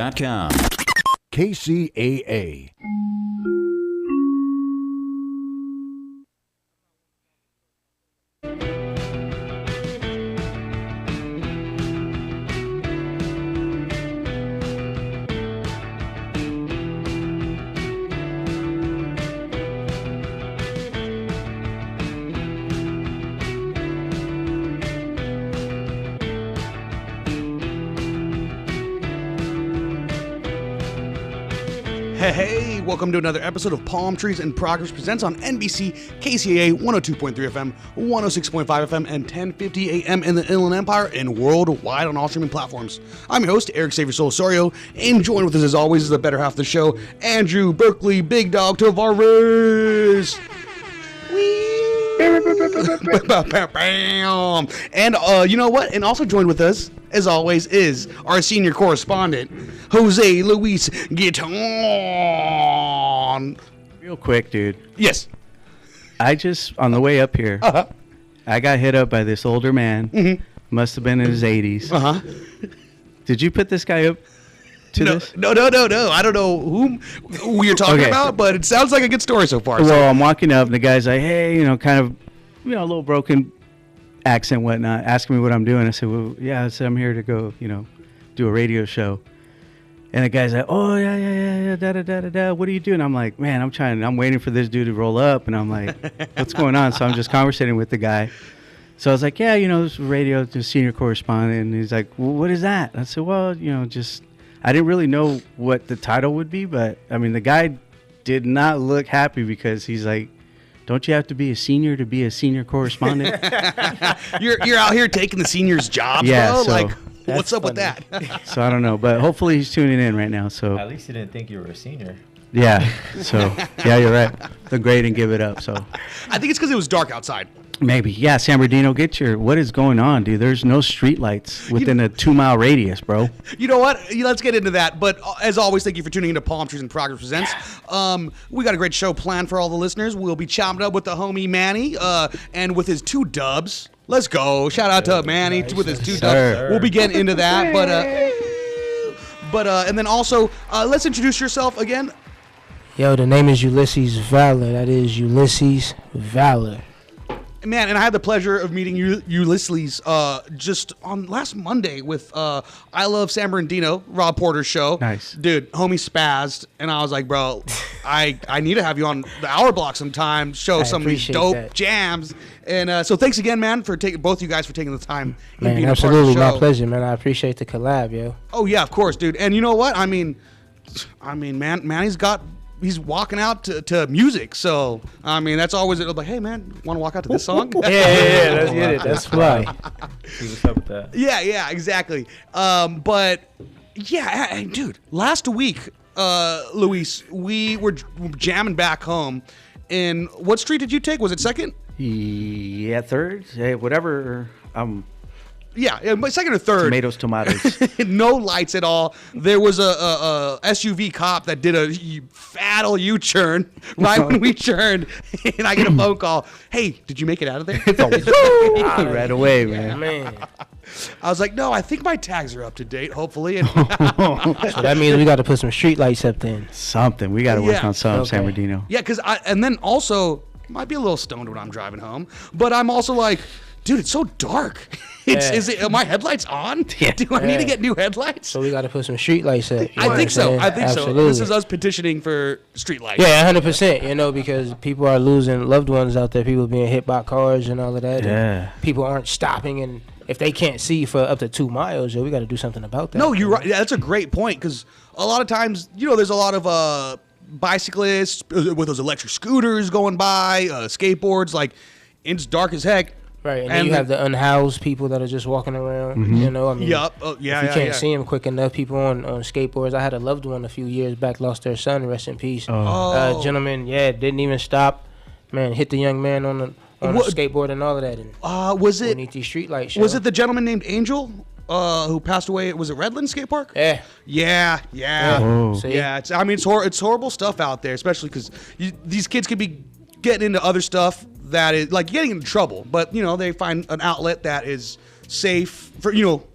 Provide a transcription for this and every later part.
KCAA.com. KCAA. Hey, welcome to another episode of Palmtrees in Progress presents on NBC KCAA 102.3 FM, 106.5 FM, and 1050 AM in the Inland Empire and worldwide on all streaming platforms. I'm your host, Erick Osario, and joined with us as always is the better half of the show, Andrew Berkeley Big Dog Tavares. And you know what? And also joined with us, as always, is our senior correspondent, Jose Luis Guiton. Real quick, dude. Yes. I just, on the way up here, I got hit up by this older man. Mm-hmm. Must have been in his 80s. Did you put this guy up to this? No. I don't know who you're talking about, but it sounds like a good story so far. Well, I'm walking up, and the guy's like, hey, a little broken accent, whatnot, asking me what I'm doing. I said, well, yeah, I'm here to go, do a radio show. And the guy's like, oh, yeah, da. What are you doing? I'm like, man, I'm waiting for this dude to roll up. And I'm like, what's going on? So I'm just conversating with the guy. So I was like, yeah, this is radio, just senior correspondent. And he's like, well, what is that? I said, well, I didn't really know what the title would be. But, the guy did not look happy because he's like, don't you have to be a senior to be a senior correspondent? You're out here taking the seniors' jobs, bro? So what's up with that? So I don't know, but hopefully he's tuning in right now. So at least he didn't think you were a senior. Yeah. So yeah, you're right. The grade and give it up. So I think it's because it was dark outside. Maybe. Yeah, San Bernardino, what is going on, dude? There's no street lights within a 2-mile radius, bro. You know what? Let's get into that. But as always, thank you for tuning into Palmtrees in Progress Presents. We got a great show planned for all the listeners. We'll be chopping up with the homie Manny and with his 2 dubs. Let's go. Shout out to Manny with his 2 dubs. We'll be getting into that. But and then also, let's introduce yourself again. Yo, the name is Ulysses Valor. That is Ulysses Valor. Man, and I had the pleasure of meeting Ulysses just on last Monday with I Love San Bernardino, Rob Porter's show. Nice. Dude, homie spazzed, and I was like, bro, I need to have you on the Hour Block sometime, show some of these dope jams. And so thanks again, man, for both you guys for taking the time and being a part of the show. My pleasure, man. I appreciate the collab, yo. Oh, yeah, of course, dude. And you know what? Man, he's walking out to music, so that's always like, hey man, want to walk out to this song? yeah, let's get it. That's fly. See what's up with that? Yeah, exactly. But yeah, dude, last week, Luis, we were jamming back home. And what street did you take? Was it 2nd? Yeah, 3rd. Hey, whatever. Yeah, 2nd or 3rd. Tomatoes. No lights at all. There was a SUV cop that did a fat old U-turn right when we turned, and I get a phone call. Hey, did you make it out of there? Right away, man. I was like, no, I think my tags are up to date, hopefully. So that means we got to put some street lights up then. Something. We got to work on something, San Bernardino. Yeah, and then also, might be a little stoned when I'm driving home, but I'm also like, dude, it's so dark. Are my headlights on? Yeah. Do I need to get new headlights? So we got to put some street lights up. I think so. Absolutely. This is us petitioning for street lights. Yeah, 100%. Because people are losing loved ones out there. People being hit by cars and all of that. Yeah. People aren't stopping, and if they can't see for up to 2 miles, we got to do something about that. No, you're right. Yeah, that's a great point, because a lot of times, there's a lot of bicyclists with those electric scooters going by, skateboards, like, it's dark as heck. Right, and then you have the unhoused people that are just walking around, Yep. If you can't see them quick enough, people on skateboards. I had a loved one a few years back, lost their son, rest in peace. Gentleman, didn't even stop, man, hit the young man on the skateboard and all of that. And was it beneath these street lights? Was it the gentleman named Angel who passed away? Was it Redland Skate Park? Yeah. Oh. Yeah. It's horrible stuff out there, especially because these kids could be getting into other stuff that is like getting into trouble, but they find an outlet that is safe for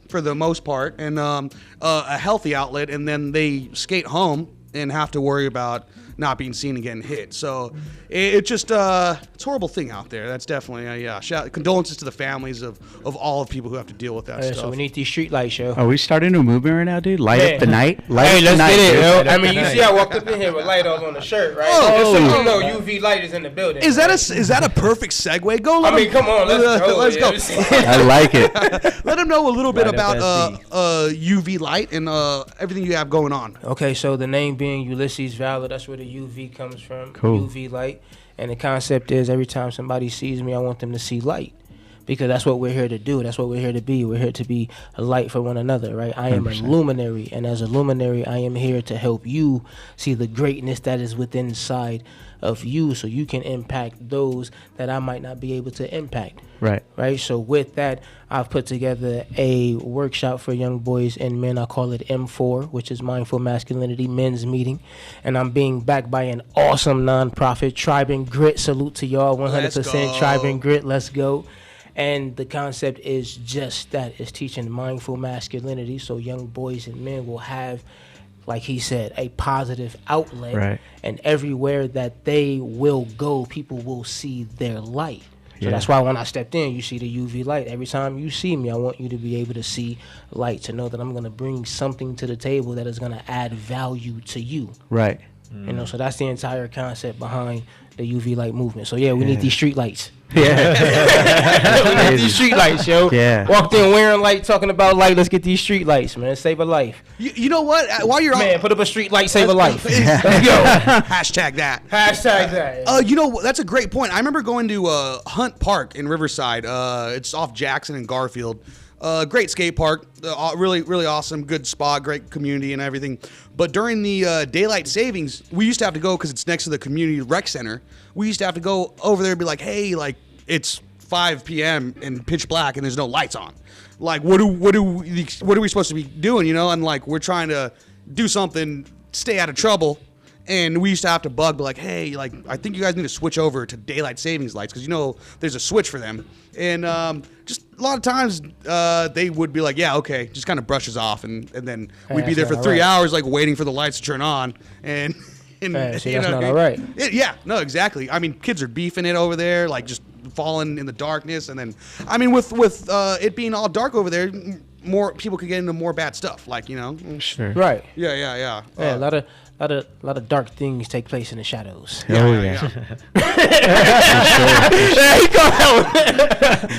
for the most part, and a healthy outlet, and then they skate home and have to worry about not being seen and getting hit. So it's just it's a horrible thing out there. That's definitely condolences to the families of all of people who have to deal with that stuff. So we need these street lights, yo. Are we starting a movement right now, dude? Light up the night. Light Hey, up let's the night, get it, dude. yo. I mean, you see, I walked up in here with light on the shirt, right? Oh. Just so you know, UV light is in the building. Is that a perfect segue? Go. I mean, come on, let's go. Let's go. I like it. Let them know a little bit Light up about SB. UV light and everything you have going on. Okay, so the name being Ulysses Valor, that's where the UV comes from. Cool. UV light. And the concept is every time somebody sees me, I want them to see light. Because that's what we're here to do. That's what we're here to be. We're here to be a light for one another, right? I am a 100%. luminary. And as a luminary, I am here to help you see the greatness that is within inside of you so you can impact those that I might not be able to impact. Right. Right. So with that, I've put together a workshop for young boys and men. I call it M4, which is Mindful Masculinity Men's Meeting. And I'm being backed by an awesome nonprofit, Tribe and Grit. Salute to y'all, 100% Let's go. Tribe and Grit. Let's go. And the concept is just that. It's teaching mindful masculinity so young boys and men will have, like he said, a positive outlet. Right. And everywhere that they will go, people will see their light. So Yeah. that's why when I stepped in, you see the UV light. Every time you see me, I want you to be able to see light, to know that I'm going to bring something to the table that is going to add value to you. Right. You know, so that's the entire concept behind the UV light movement. So yeah, we need these street lights. Yeah. We need these street lights, yo. Yeah. Walked in wearing light, talking about light. Let's get these street lights, man. Save a life. You know what? While you're Man, on, put up a street light, save a life. Let's go. Hashtag that. Hashtag that. You know, that's a great point. I remember going to Hunt Park in Riverside. It's off Jackson and Garfield. Great skate park. Really, really awesome. Good spot. Great community and everything. But during the daylight savings, we used to have to go because it's next to the community rec center. We used to have to go over there and be like, hey, like, it's 5 p.m. and pitch black and there's no lights on. Like, what are we supposed to be doing, you know? And like, we're trying to do something, stay out of trouble. And we used to have to bug, be like, hey, like, I think you guys need to switch over to daylight savings lights because, you know, there's a switch for them. And just a lot of times they would be like, yeah, okay, just kind of brushes off. And then we'd be there that's for not 3 right. hours, like, waiting for the lights to turn on. And Hey, see, you that's know, not all right. Yeah, no, exactly. I mean, kids are beefing it over there, like, just falling in the darkness. And then, I mean, with it being all dark over there, more people could get into more bad stuff, like, you know. Sure. Right. Yeah. Yeah, a lot of dark things take place in the shadows. Oh, yeah.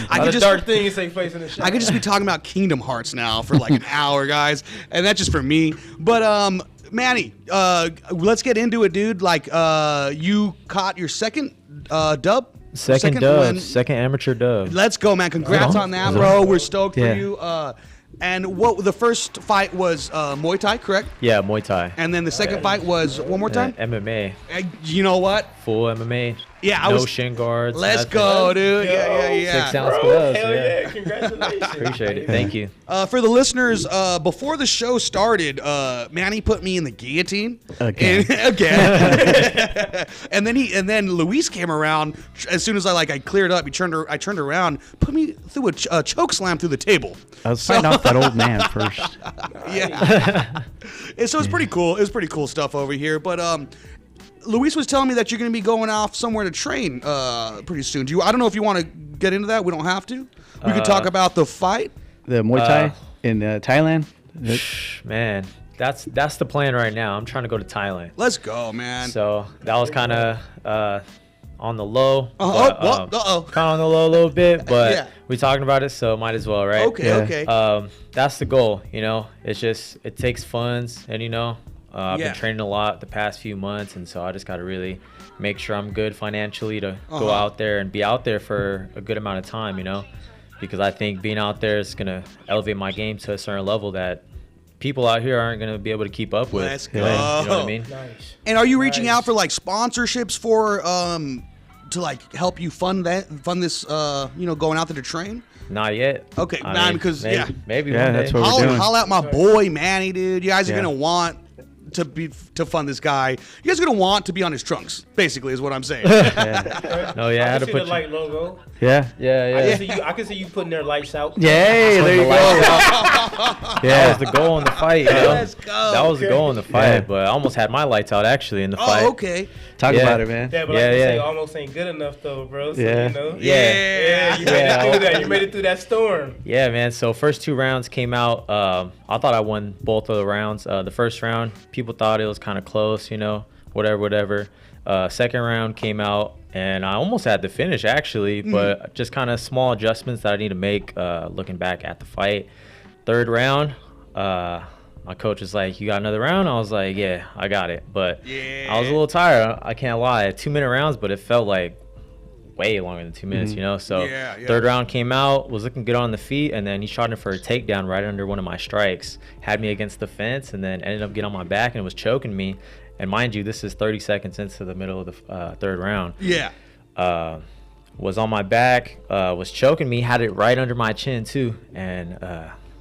I could just dark things take place in the shadows. I could just be talking about Kingdom Hearts now for like an hour, guys, and that's just for me. But Manny, let's get into it, dude. Like, you caught your second dub. Second dub, win. second amateur dub. Let's go, man! Congrats on that, bro. We're stoked for you. And what the first fight was Muay Thai, correct? Yeah, Muay Thai. And then the second fight was one more time. MMA. You know what? Full MMA. Yeah, I no was. shin guards. Let's nothing. go, dude. Yeah. 6 ounce gloves. Hell yeah. yeah, congratulations. Appreciate it. Thank you. For the listeners, before the show started, Manny put me in the guillotine Again. again. and then Luis came around as soon as I cleared up. I turned around, put me through a choke slam through the table. I was fighting off that old man first. Yeah. And so it's pretty cool. It's pretty cool stuff over here. But Luis was telling me that you're going to be going off somewhere to train pretty soon. I don't know if you want to get into that. We don't have to. We could talk about the fight. The Muay Thai in Thailand. Man, that's the plan right now. I'm trying to go to Thailand. Let's go, man. So that was kind of on the low. Uh-oh. Kind of on the low a little bit, but Yeah. we talking about it, so might as well, right? Okay, Yeah. okay. That's the goal, you know. It's just it takes funds, and you know, I've Yeah. been training a lot the past few months, and so I just got to really make sure I'm good financially to go out there and be out there for a good amount of time, you know, because I think being out there is gonna elevate my game to a certain level that people out here aren't gonna be able to keep up with. Let's You know what go. I mean? Nice. And are you reaching Nice. out for like sponsorships for to like help you fund this going out there to train? Not yet. Okay, I nah, mean, because, maybe, yeah. maybe Yeah, one that's day. what we're doing. Holla at my boy Manny, dude. You guys are Yeah. gonna want to fund this guy. You guys are gonna want to be on his trunks, basically, is what I'm saying. No, yeah, I had to see put the light logo. Yeah. I can see you putting their lights out. Yay, there you go. That was the goal in the fight. You know? Let's go. That was the goal in the fight, Yeah. but I almost had my lights out actually in the fight. Oh, okay. Talk Yeah. about it, man. Yeah, but Yeah, like you yeah. say, almost ain't good enough though, bro. So, Yeah. you know. Yeah. You made it through that. You made it through that storm. Yeah, man. So first 2 rounds came out. I thought I won both of the rounds. The first round, people thought it was kind of close, you know, whatever. Second round came out, and I almost had the finish actually, but just kind of small adjustments that I need to make looking back at the fight. Third round, my coach was like, "You got another round?" I was like, "Yeah, I got it." But I was a little tired. I can't lie. 2-minute rounds, but it felt like way longer than 2 minutes, you know? So Yeah. third round came out, was looking good on the feet, and then he shot in for a takedown right under one of my strikes. Had me against the fence, and then ended up getting on my back and was choking me. And mind you, this is 30 seconds into the middle of the third round. Yeah. Was on my back, was choking me, had it right under my chin too, and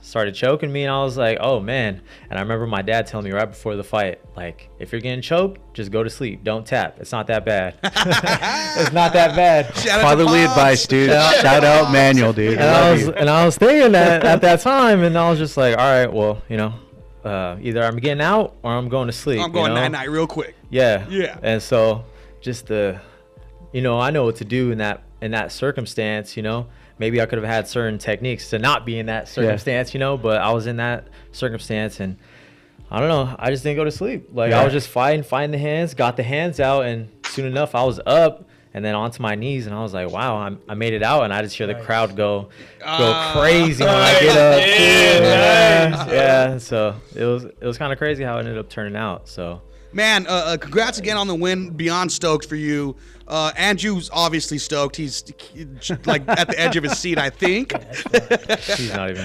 started choking me, and I was like, oh man. And I remember my dad telling me right before the fight, like, if you're getting choked, just go to sleep, don't tap, it's not that bad. It's not that bad. Shout out to Fatherly Pops. advice, dude. Shout out Manuel, dude. And I was thinking that at that time, and I was just like, all right, well, you know, either I'm getting out or I'm going to sleep. I'm going you know? night-night real quick. Yeah. Yeah. And so just you know, I know what to do in that circumstance, you know. Maybe I could have had certain techniques to not be in that circumstance, you know, but I was in that circumstance, and I don't know, I just didn't go to sleep. Like, I was just fighting the hands, got the hands out, and soon enough I was up and then onto my knees, and I was like, wow, I made it out, and I just hear the crowd go crazy when I get up. Yeah. So it was kind of crazy how it ended up turning out. So Man, congrats again on the win. Beyond stoked for you. Andrew's obviously stoked. He's like at the edge of his seat, I think. he's not even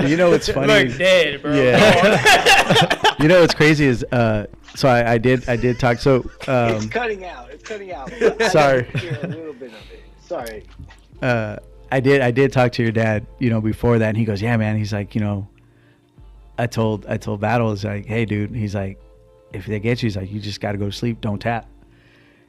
You know what's funny? Look dead, bro. Yeah. You know what's crazy is so I did talk. So It's cutting out. It's cutting out. Sorry. I hear a little bit of it. Sorry. I did talk to your dad, you know, before that, and he goes, yeah, man. He's like, you know, I told Battle, is like, hey, dude. He's like, if they get you, he's like, you just got to go to sleep. Don't tap.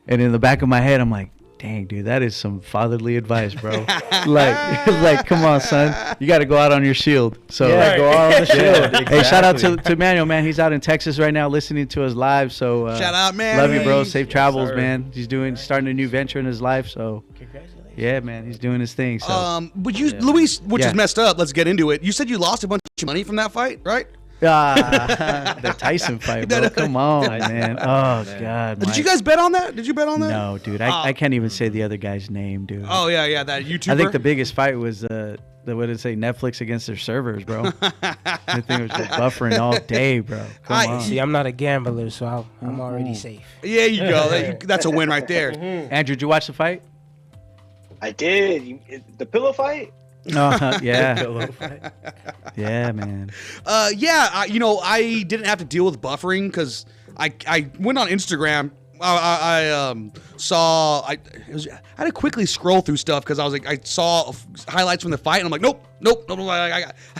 And in the back of my head, I'm like, dang, dude, that is some fatherly advice, bro. like, come on, son. You got to go out on your shield. So Yeah, go out on the shield. Hey, shout out to Manuel, man. He's out in Texas right now listening to us live. So Shout out, man. love you, bro. Safe travels, sir. man. He's starting a new venture in his life. So Congratulations. yeah, man, he's doing his thing. So But you, Luis, which Yeah. is messed up. Let's get into it. You said you lost a bunch of money from that fight, right? the Tyson fight, bro. Come on, man. Oh God. Did you guys bet on that? Did you bet on that? No, dude. I can't even say the other guy's name, dude. Oh yeah, that YouTuber. I think the biggest fight was what did it say? Netflix against their servers, bro. I think it was just buffering all day, bro. Come on. See, I'm not a gambler, so I'm already safe. Yeah, you go. That's a win right there. Andrew, did you watch the fight? I did. The pillow fight? Yeah. Yeah, man. I didn't have to deal with buffering because I went on Instagram. I had to quickly scroll through stuff because I was like, I saw highlights from the fight and I'm like, nope.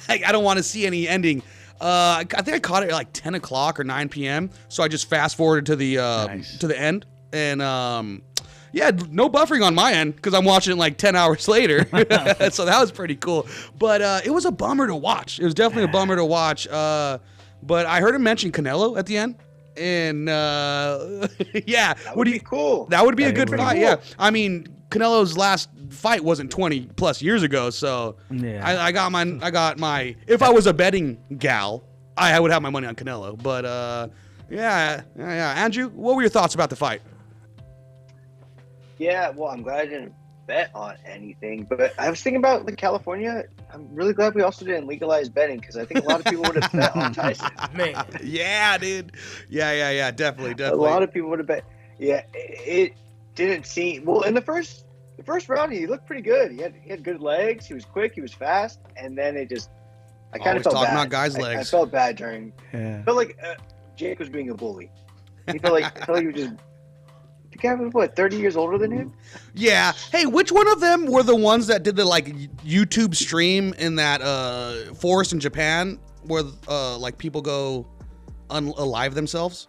I don't want to see any ending. I think I caught it at like 10 o'clock or 9 p.m. So I just fast forwarded to the Nice. to the end and yeah, no buffering on my end because I'm watching it like 10 hours later. So that was pretty cool. But it was a bummer to watch. It was definitely a bummer to watch. But I heard him mention Canelo at the end. And yeah, That would be cool. that would be a That good would be fight. cool. Yeah, I mean Canelo's last fight wasn't 20 plus years ago, so Yeah. I got my. If I was a betting gal, I would have my money on Canelo. But yeah. Andrew, what were your thoughts about the fight? Yeah, well, I'm glad I didn't bet on anything. But I was thinking about California. I'm really glad we also didn't legalize betting because I think a lot of people would have bet on Tyson. Man. Yeah, dude. Yeah. Definitely. A lot of people would have bet. Yeah, it didn't seem well in the first round. He looked pretty good. He had good legs. He was quick. He was fast. And then it just, I kind Always of felt talking bad. about guys' I legs. felt bad during. Yeah. I felt like Jake was being a bully. I felt like he was just. The guy was what, 30 years older than him? Yeah. Hey, which one of them were the ones that did the YouTube stream in that forest in Japan where like people go unalive themselves?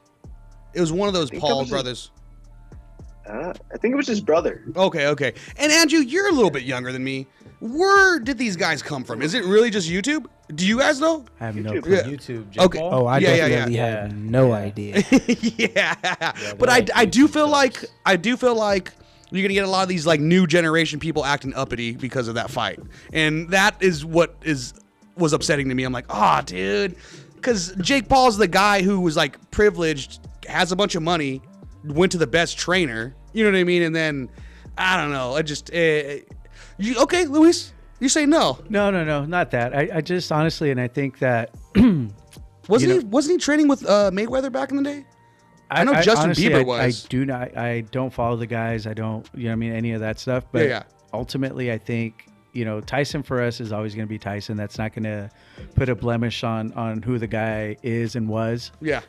It was one of those Paul brothers. I think it was his brother. Okay. And Andrew, you're a little bit younger than me. Where did these guys come from? Is it really just YouTube? Do you guys know? I have no YouTube. clue. Yeah. YouTube. Jake Okay. Paul? Oh, I Yeah, definitely yeah. have no idea. Yeah. But they're like I do YouTube feel like stars. you're gonna get a lot of these like new generation people acting uppity because of that fight, and that is what was upsetting to me. I'm like, dude, because Jake Paul's the guy who was like privileged, has a bunch of money, went to the best trainer. You know what I mean? And then I don't know. I just okay, Luis, you say no? No, not that. I just honestly, and I think that Wasn't he training with Mayweather back in the day? I know Justin honestly, Bieber was. I do not. I don't follow the guys. I don't. You know what I mean? Any of that stuff. But Yeah. ultimately, I think Tyson for us is always going to be Tyson. That's not going to put a blemish on who the guy is and was. Yeah.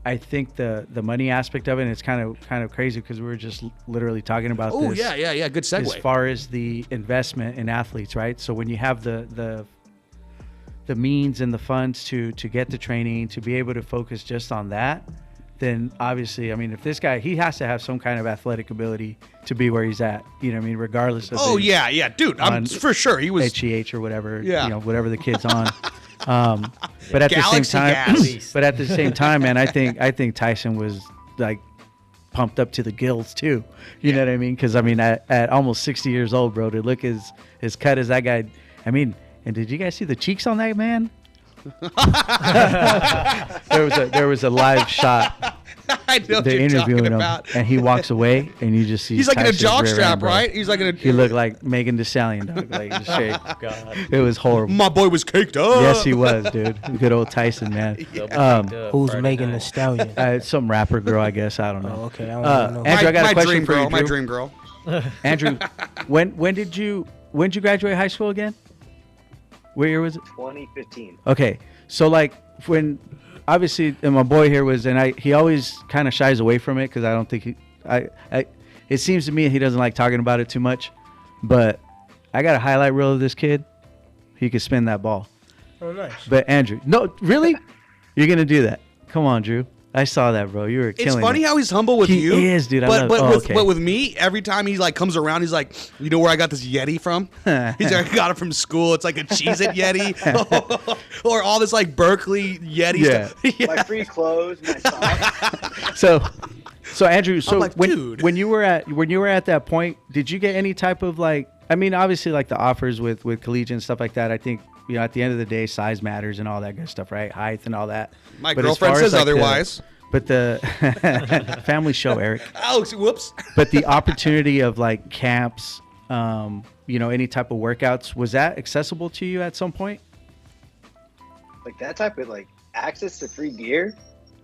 I think the money aspect of it, and it's kind of crazy because we were just literally talking about Oh this. yeah. Good segue. As far as the investment in athletes, right? So when you have the means and the funds to get the training, to be able to focus just on that, then obviously, I mean, if this guy, he has to have some kind of athletic ability to be where he's at. You know what I mean? Regardless of Yeah, dude. I'm for sure he was. HGH or whatever. Yeah. Whatever the kid's on. But at Galaxy the same time, gas. but at the same time, man, I think Tyson was like pumped up to the gills too. You know what I mean? Because I mean, at almost 60 years old, bro, to look as cut as that guy. I mean, and did you guys see the cheeks on that man? there was a live shot. I know what They're you're interviewing talking him, about. and he walks away, and you just see He's like in a Tyson's rear end, jockstrap, bro. right? He's like in a. He looked like Megan Thee Stallion, dog. Like just straight. God. It was horrible. My boy was caked up. Yes, he was, dude. Good old Tyson, man. They'll be Um, picked up Who's Friday Megan night. Thee Stallion? Some rapper girl, I guess. I don't know. Oh, okay. I don't know. Andrew, I got a question dream for you, girl. My Drew. dream girl. Andrew, when did you graduate high school again? What year was it? 2015. Okay, so like when obviously, and my boy here was, and he always kind of shies away from it because I don't think it seems to me he doesn't like talking about it too much. But I got a highlight reel of this kid. He could spin that ball. Oh, nice. But Andrew, no, really, you're gonna do that? Come on, Drew. I saw that, bro. You were killing It's funny it. how he's humble with He you. is, dude. I But love- but, oh, with, okay. but with me, every time he like comes around, he's like, you know where I got this Yeti from? He's like, I got it from school. It's like a Cheez-It Yeti, or all this like Berkeley Yeti Yeah. stuff. My free clothes, my socks. So Andrew, so like, when dude. you were at that point, did you get any type of like? I mean, obviously, like the offers with collegiate and stuff like that. I think at the end of the day, size matters and all that good stuff, right? Height and all that. My But as girlfriend far as, says like, otherwise. But the family show, Eric. Oh, whoops. But the opportunity of like camps, any type of workouts, was that accessible to you at some point? Like that type of like access to free gear.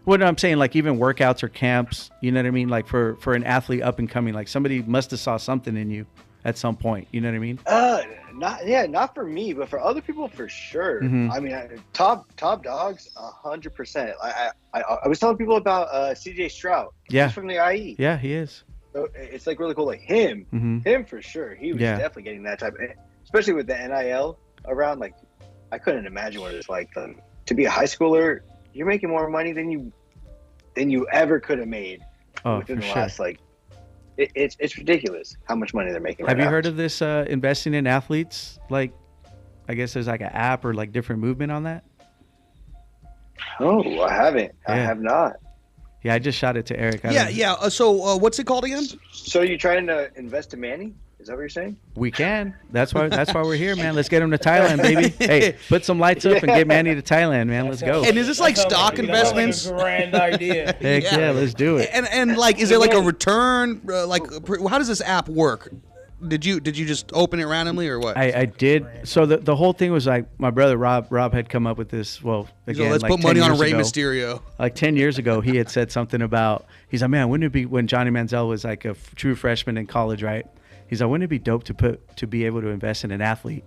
What I'm saying, like even workouts or camps, you know what I mean? Like for an athlete up and coming, like somebody must have saw something in you at some point. You know what I mean? Not for me, but for other people for sure. Mhm. I mean, top dogs, 100%. I was telling people about CJ Stroud. Yeah. He's from the IE. Yeah, he is. So it's like really cool. Like him for sure. He was Yeah. definitely getting that type, especially with the NIL around. Like, I couldn't imagine what it's like to be a high schooler. You're making more money than you ever could have made within for the sure. last like. It's ridiculous how much money they're making. Have right you now. heard of this investing in athletes? Like, I guess there's like an app or like different movement on that. Oh, I haven't. I Yeah. have not. Yeah, I just shot it to Eric. Yeah. So what's it called again? So you're trying to invest in Manny? Is that what you're saying? We can. That's why we're here, man. Let's get him to Thailand, baby. Hey, put some lights up and get Manny to Thailand, man. Let's go. And is this like stock investments? Grand idea. Heck yeah, let's do it. And like, is there like a return? How does this app work? Did you just open it randomly or what? I did. So the whole thing was like my brother Rob had come up with this. Well, So again, let's like put 10 money on years Rey ago. Mysterio. Like 10 years ago, he had said something about, he's like, man, wouldn't it be when Johnny Manziel was like a true freshman in college, right? He's like, wouldn't it be dope to be able to invest in an athlete?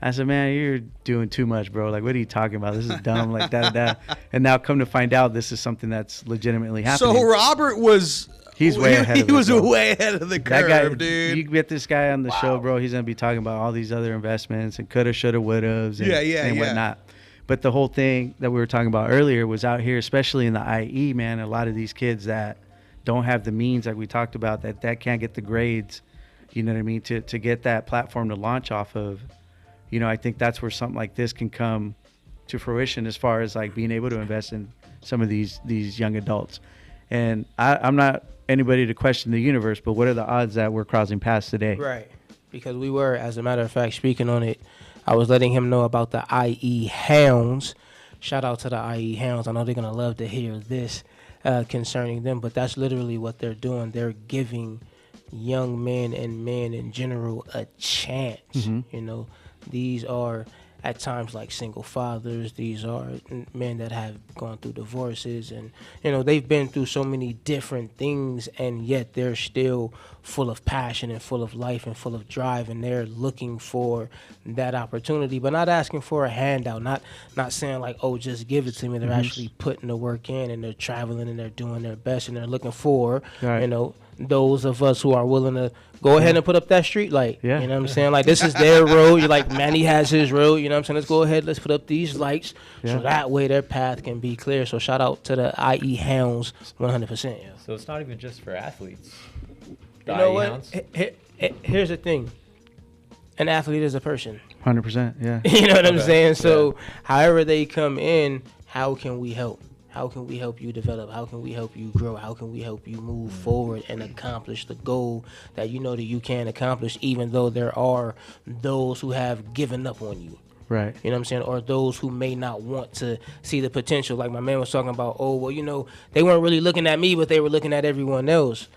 I said, man, you're doing too much, bro. Like, what are you talking about? This is dumb, like that. And now come to find out, this is something that's legitimately happening. So Robert was. He's way ahead of He it, was bro. way ahead of the That curve, guy, dude. you get this guy on the show, bro. He's gonna be talking about all these other investments and coulda, shoulda, wouldas, and, Yeah. whatnot. But the whole thing that we were talking about earlier was out here, especially in the IE, man, a lot of these kids that don't have the means, like we talked about, that can't get the grades, you know what I mean, to get that platform to launch off of. You know, I think that's where something like this can come to fruition, as far as like being able to invest in some of these young adults. And I'm not anybody to question the universe, but what are the odds that we're crossing paths today? Right. Because we were, as a matter of fact, speaking on it, I was letting him know about the IE Hounds. Shout out to the IE Hounds. I know they're going to love to hear this concerning them, but that's literally what they're doing. They're giving young men and men in general a chance. You know, these are at times like single fathers. These are men that have gone through divorces, and you know, they've been through so many different things, and yet they're still full of passion and full of life and full of drive, and they're looking for that opportunity, but not asking for a handout, not saying like, oh, just give it to me. They're actually putting the work in, and they're traveling, and they're doing their best, and they're looking for you know, those of us who are willing to go ahead and put up that street light. You know what I'm saying? Like, this is their road. You're like, Manny has his road. You know what I'm saying? Let's go ahead. Let's put up these lights so that way their path can be clear. So shout out to the IE Hounds 100%. Yeah. So it's not even just for athletes. You know what? Here's the thing. An athlete is a person. 100%, yeah. You know what I'm saying? So however they come in, how can we help? How can we help you develop? How can we help you grow? How can we help you move forward and accomplish the goal that you know that you can accomplish, even though there are those who have given up on you? Right. You know what I'm saying? Or those who may not want to see the potential. Like my man was talking about, oh, well, you know, they weren't really looking at me, but they were looking at everyone else.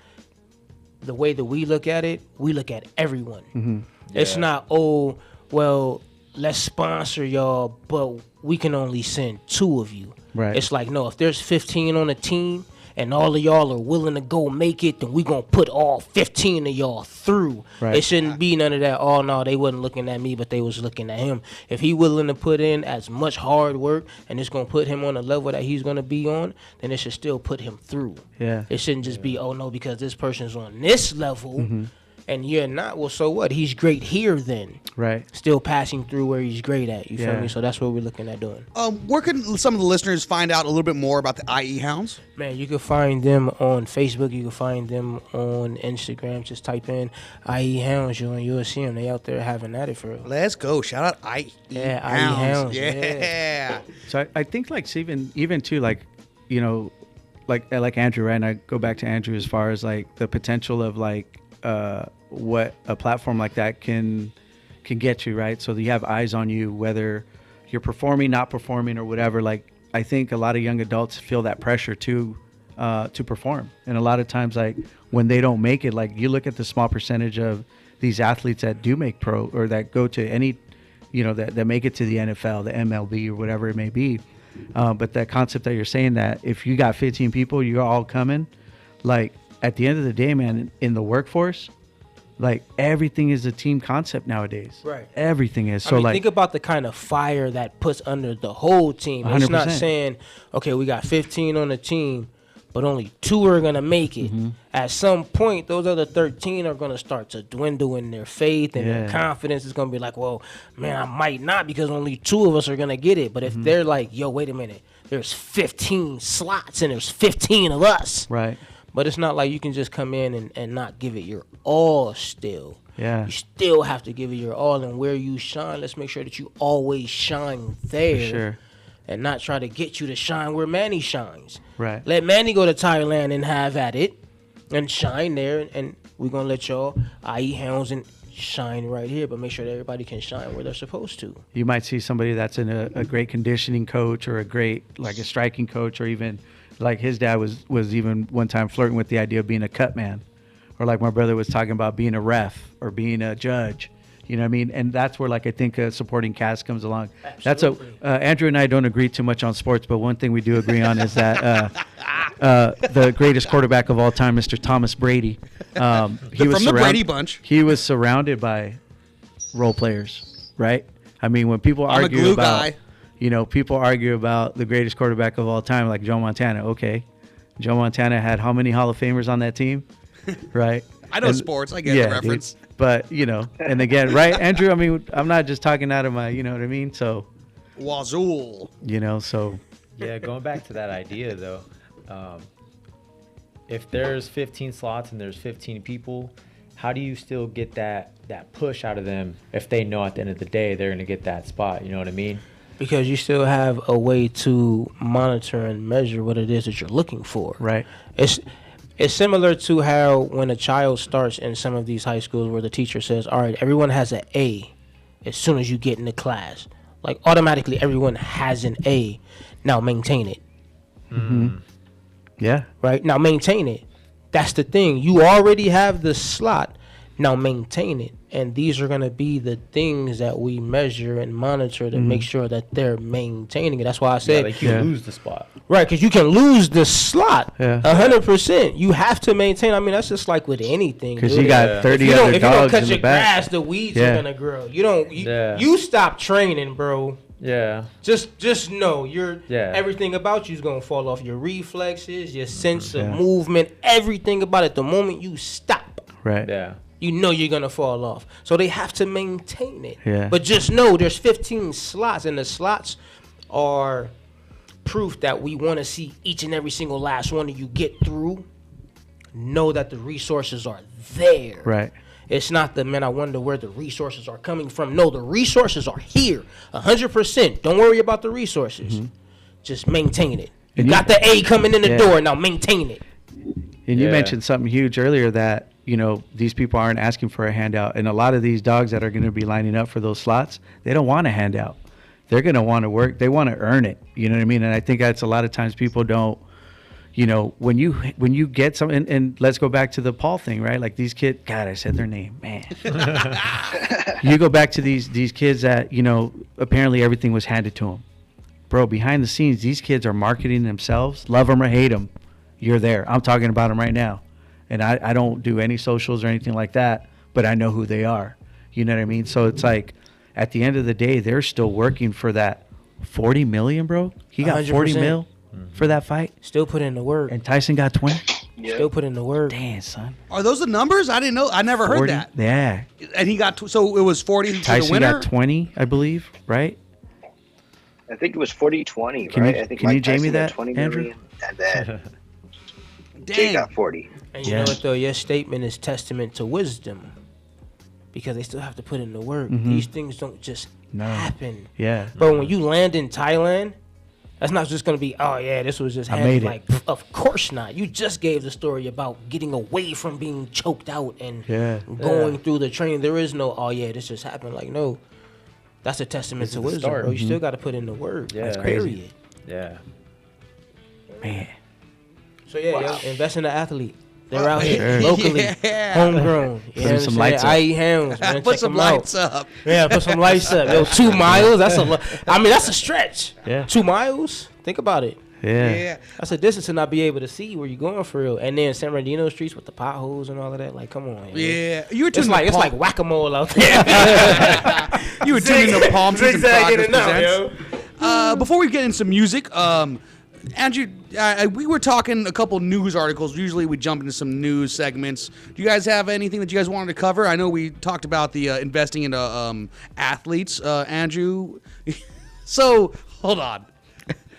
The way that we look at it, we look at everyone. It's not, oh, well, let's sponsor y'all, but we can only send 2 of you. Right. It's like, no, if there's 15 on a team and all of y'all are willing to go make it, then we going to put all 15 of y'all through. Right. It shouldn't be none of that, oh, no, they wasn't looking at me, but they was looking at him. If he willing to put in as much hard work and it's going to put him on a level that he's going to be on, then it should still put him through. Yeah. It shouldn't just be, oh, no, because this person's on this level and you're not. Well, so what? He's great here then. Right. Still passing through where he's great at. You feel me? So that's what we're looking at doing. Where can some of the listeners find out a little bit more about the IE Hounds? Man, you can find them on Facebook. You can find them on Instagram. Just type in IE Hounds, you'll see them. They out there having at it for real. Let's go. Shout out IE Hounds. Yeah. So I think like even too, like, you know, like Andrew, right? And I go back to Andrew as far as like the potential of like what a platform like that can get you, right? So you have eyes on you, whether you're performing, not performing, or whatever. Like, I think a lot of young adults feel that pressure to perform, and a lot of times, like, when they don't make it, like, you look at the small percentage of these athletes that do make pro, or that go to any, you know, that make it to the NFL, the MLB, or whatever it may be. But that concept that you're saying, that if you got 15 people, you're all coming, like, at the end of the day, man, in the workforce, like, everything is a team concept nowadays. Right. Everything is. So, I mean, like, think about the kind of fire that puts under the whole team. 100%. It's not saying, okay, we got 15 on the team, but only 2 are going to make it. At some point, those other 13 are going to start to dwindle in their faith and their confidence. Is going to be like, well, man, I might not, because only 2 of us are going to get it. But if they're like, yo, wait a minute, there's 15 slots and there's 15 of us. Right. But it's not like you can just come in and not give it your all still. Yeah. You still have to give it your all. And where you shine, let's make sure that you always shine there. For sure. And not try to get you to shine where Manny shines. Right. Let Manny go to Thailand and have at it and shine there. And we're going to let y'all IE Hounds and shine right here. But make sure that everybody can shine where they're supposed to. You might see somebody that's in a great conditioning coach, or a great, like, a striking coach, or even... like his dad was even one time flirting with the idea of being a cut man, or like my brother was talking about being a ref or being a judge. You know what I mean? And that's where, like, I think a supporting cast comes along. Absolutely. That's Andrew and I don't agree too much on sports, but one thing we do agree on is that the greatest quarterback of all time, Mr. Thomas Brady, from the Brady Bunch, he was surrounded by role players, right? I mean, when people argue about guy. You know, people argue about the greatest quarterback of all time, like Joe Montana. Okay. Joe Montana had how many Hall of Famers on that team? Right? I know sports. I get the reference. Dude. But, you know, and again, right, Andrew, I mean, I'm not just talking out of my, you know what I mean? So, Wazoo. You know, so Yeah, going back to that idea though, if there's 15 slots and there's 15 people, how do you still get that push out of them if they know at the end of the day they're gonna get that spot? You know what I mean? Because you still have a way to monitor and measure what it is that you're looking for. right. It's similar to how when a child starts in some of these high schools where the teacher says, all right, everyone has an A as soon as you get into class. Like automatically everyone has an A. Now maintain it. Yeah. Right? Now maintain it. That's the thing. You already have the slot. Now maintain it. And these are going to be the things that we measure and monitor to make sure that they're maintaining it. That's why I Yeah, said, like you lose the spot. right, because you can lose the slot. Yeah. 100%. You have to maintain. I mean, that's just like with anything. Because dude. you got 30 if you don't, other if you don't dogs cut in your the back. grass, the weeds Yeah. are gonna grow. You don't. You, Yeah. you stop training, bro. Yeah. Just know Yeah. everything about you is gonna fall off. Your reflexes, your sense of Yeah. movement, everything about it. The moment you stop, Right. Yeah. you know you're gonna fall off. So they have to maintain it. Yeah. But just know there's 15 slots, and the slots are proof that we want to see each and every single last one of you get through. Know that the resources are there. Right. It's not the, man, I wonder where the resources are coming from. No, the resources are here. 100%. Don't worry about the resources. Just maintain it. You And got the A coming in the Yeah. door. Now maintain it. And you Yeah. mentioned something huge earlier that, you know, these people aren't asking for a handout. And a lot of these dogs that are going to be lining up for those slots, they don't want a handout. They're going to want to work. They want to earn it. You know what I mean? And I think that's a lot of times people don't, you know, when you get some, and let's go back to the Paul thing, right? Like these kids, God, I said their name, man. You go back to these kids that, you know, apparently everything was handed to them. Bro, behind the scenes, these kids are marketing themselves. Love them or hate them, you're there. I'm talking about them right now. And I don't do any socials or anything like that, but I know who they are. You know what I mean? So it's like, at the end of the day, they're still working for that 40 million, bro. He got 40 100%. mil for that fight. Still put in the work. And Tyson got 20. Still put in the work. Damn, son. Are those the numbers? I didn't know. I never heard 40, that. yeah. And he got so it was 40 to the Tyson winner. got 20, I believe, right? I think it was 40-20, Can right? you- I think can you Mike Tyson Jamie got that, 20 Andrew? million, and then Jake Dang. got 40. And you know what, though? Your statement is testament to wisdom. Because they still have to put in the work. These things don't just happen. Yeah. Bro, when you land in Thailand, that's not just going to be, oh, yeah, this was just I happening. made it. Like, of course not. You just gave the story about getting away from being choked out and going through the training. There is no, oh, yeah, this just happened. Like, no. That's a testament This to is the wisdom, start. bro. You still got to put in the work. Yeah. That's That's crazy. period. Yeah. Man. So, yeah, yo, invest in the athlete. They're out Sure. here locally, Yeah. homegrown. You Put in some understand? lights up. I eat hams, man. Put Check some them out. lights up. Yeah, put some lights up. Yo, 2 miles. That's a lot. I mean, that's a stretch. Yeah. 2 miles. Think about it. Yeah. Yeah. That's a distance to not be able to see where you're going for real. And then San Bernardino streets with the potholes and all of that. Like, come on. Man. Yeah. You were It's tuning like to it's like whack-a-mole out there. you were tuning to Palmtrees and Progress Zigzagging it out, Presents. Before we get into some music, Andrew, we were talking a couple news articles. Usually we jump into some news segments. Do you guys have anything that you guys wanted to cover? I know we talked about the investing into athletes, Andrew. So, hold on.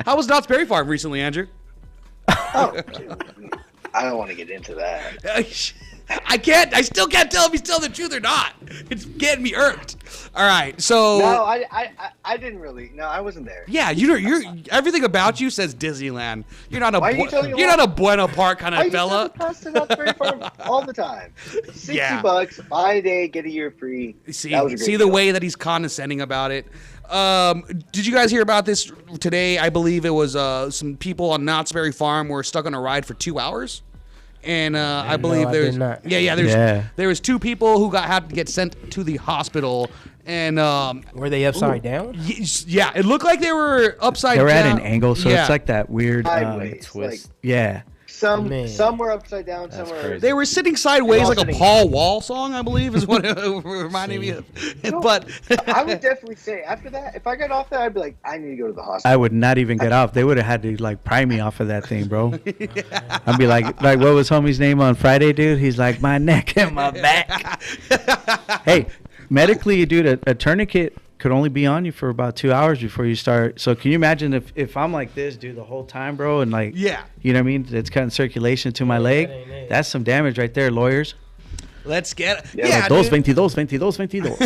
How was Knott's Berry Farm recently, Andrew? Oh, I don't want to get into that. I still can't tell if he's telling the truth or not. It's getting me irked. All right, so No, I didn't really. No, I wasn't there. yeah, you're everything about you says Disneyland. You're not a Why are you telling me you're why? not a Bueno Park kind I of used to fella. have to pass to Knott's Berry Farm all the time. Yeah. $60, buy a day, get a year free. See, That was a great see the deal. way that he's condescending about it. Did you guys hear about this today? I believe it was some people on Knott's Berry Farm were stuck on a ride for 2 hours. And I believe I there's did not. there was 2 people who had to get sent to the hospital, and Were they upside down? yeah, it looked like they were upside They were down. at an angle, so Yeah. it's like that weird Sideways. twist. Like, yeah. Man. some were upside down, some were. crazy. They were sitting sideways all like a sitting- Paul Wall song, I believe, is what it reminded me of. No, But I would definitely say after that, if I got off there, I'd be like, I need to go to the hospital. I would not even get off. They would have had to like pry me off of that thing, bro. I'd be like what was homie's name on Friday, dude? He's like, my neck and my back. Hey, medically, dude, a tourniquet could only be on you for about 2 hours before you start. So can you imagine if I'm like this, dude, the whole time, bro, and like, Yeah. you know what I mean? It's cutting circulation to my leg. that ain't it. That's some damage right there, lawyers. Let's get Yeah, yeah, Like, dos dude. 22.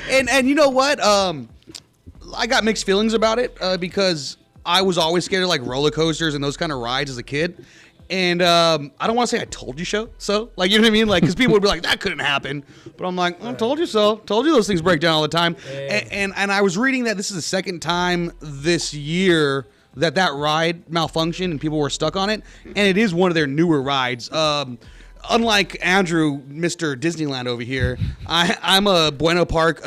And you know what? I got mixed feelings about it because I was always scared of like roller coasters and those kind of rides as a kid. And I don't want to say I told you so. Like, you know what I mean? Like, because people would be like, that couldn't happen. But I'm like, I told you so. Told you those things break down all the time. And I was reading that this is the second time this year that ride malfunctioned and people were stuck on it. And it is one of their newer rides. Unlike Andrew, Mr. Disneyland over here, I'm a Bueno Park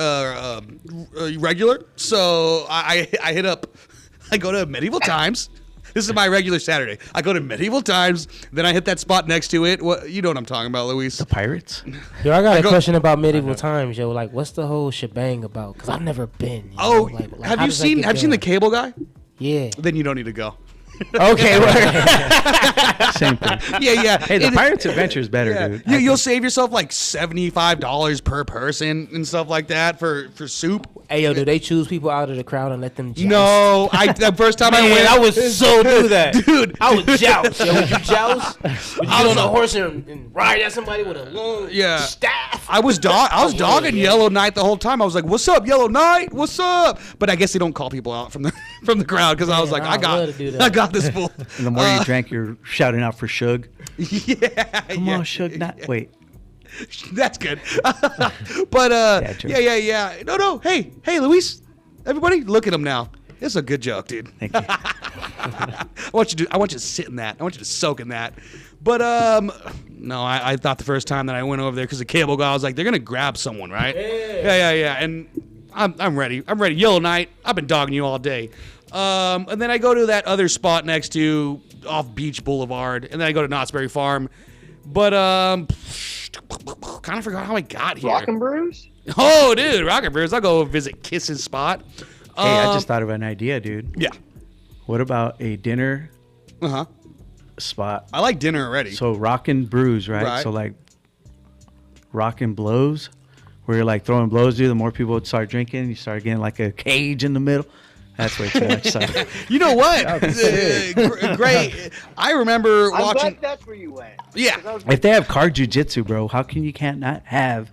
regular. So I hit up, I go to Medieval Times. This is my regular Saturday. I go to Medieval Times, then I hit that spot next to it. What you know what I'm talking about, Luis? The pirates? Yo, I got a question about Medieval Times, yo. Like, what's the whole shebang about? Because I've never been. Oh, Like, have how you does that seen get the done? cable guy? Yeah. Then you don't need to go. Okay. Same thing. Yeah. Hey, the Pirates Adventure is better, Yeah. dude. You'll save yourself like $75 per person and stuff like that for soup. Hey, yo, do they choose people out of the crowd and let them joust? No, the first time I Man, went, I was so do that. dude. I would joust. Yo, would you joust? Would you get on a horse and ride at somebody with a long staff? I was dogging Yellow Knight the whole time. I was like, "What's up, Yellow Knight? What's up?" But I guess they don't call people out from the crowd because I was like, I'd love to do that. I got this fool. And the more you drank, you're shouting out for Shug. Yeah, Come on, Shug. Not wait. That's good. But Dad joke. yeah. No. Hey, Luis. Everybody, look at him now. It's a good joke, dude. Thank you. I want you to sit in that. I want you to soak in that. But no, I thought the first time that I went over there because the cable guy, I was like, they're gonna grab someone, right? Yeah. And I'm ready. I'm ready. Yellow Knight. I've been dogging you all day. And then I go to that other spot next to off Beach Boulevard, and then I go to Knott's Berry Farm. But kind of forgot how I got here. Rock and Brews? Oh, dude, Rock and Brews. I'll go visit Kiss's spot. Hey, I just thought of an idea, dude. Yeah. What about a dinner Uh-huh. spot? I like dinner already. So rockin' brews, right? Right. So like rockin' blows, where you're like throwing blows, dude. The more people would start drinking, you start getting like a cage in the middle. That's way too much. Sorry. You know what? Great. I remember I'm watching. glad that's where you went. Yeah. 'Cause I was If they have car jujitsu, bro, how can you can't not have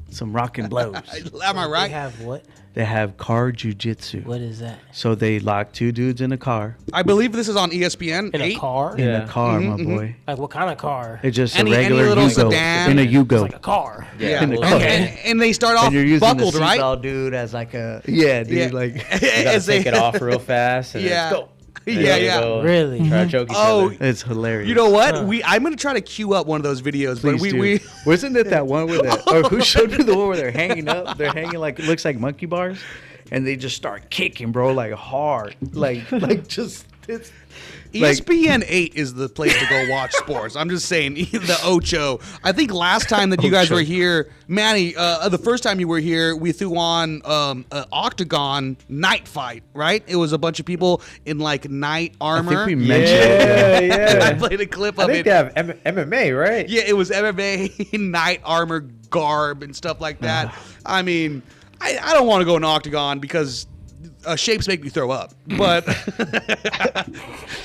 some rockin' blows? Am I They right? have what? They have car jujitsu. What is that? So they lock two dudes in a car. I believe this is on ESPN. In a 8. car? In Yeah. a car, my boy. Like, what kind of car? It's just Any a regular little Yugo. sedan. In a Yugo. Like a car. Yeah. In the And, car. and they start off And you're using buckled, the right? seatbelt, dude, as like a dude, Yeah. like You gotta As they- take it off real fast. And Yeah. Then go. Yeah. Go. Really? Try to choke each Oh, other. it's hilarious. You know what? Huh. I'm gonna try to queue up one of those videos, but Please we do. Wasn't it that one where or who showed you the one where they're hanging up? They're hanging like it looks like monkey bars, and they just start kicking, bro, like hard, like just it's. ESPN 8 is the place to go watch sports. I'm just saying, the Ocho. I think last time that you guys Ocho. were here, Manny, the first time you were here, we threw on an octagon night fight, right? It was a bunch of people in like night I armor. think we mentioned it. Yeah, I yeah. played a clip I of think it. they have MMA, right? Yeah, it was MMA night armor garb and stuff like that. I mean, I don't want to go in octagon because shapes make me throw up. But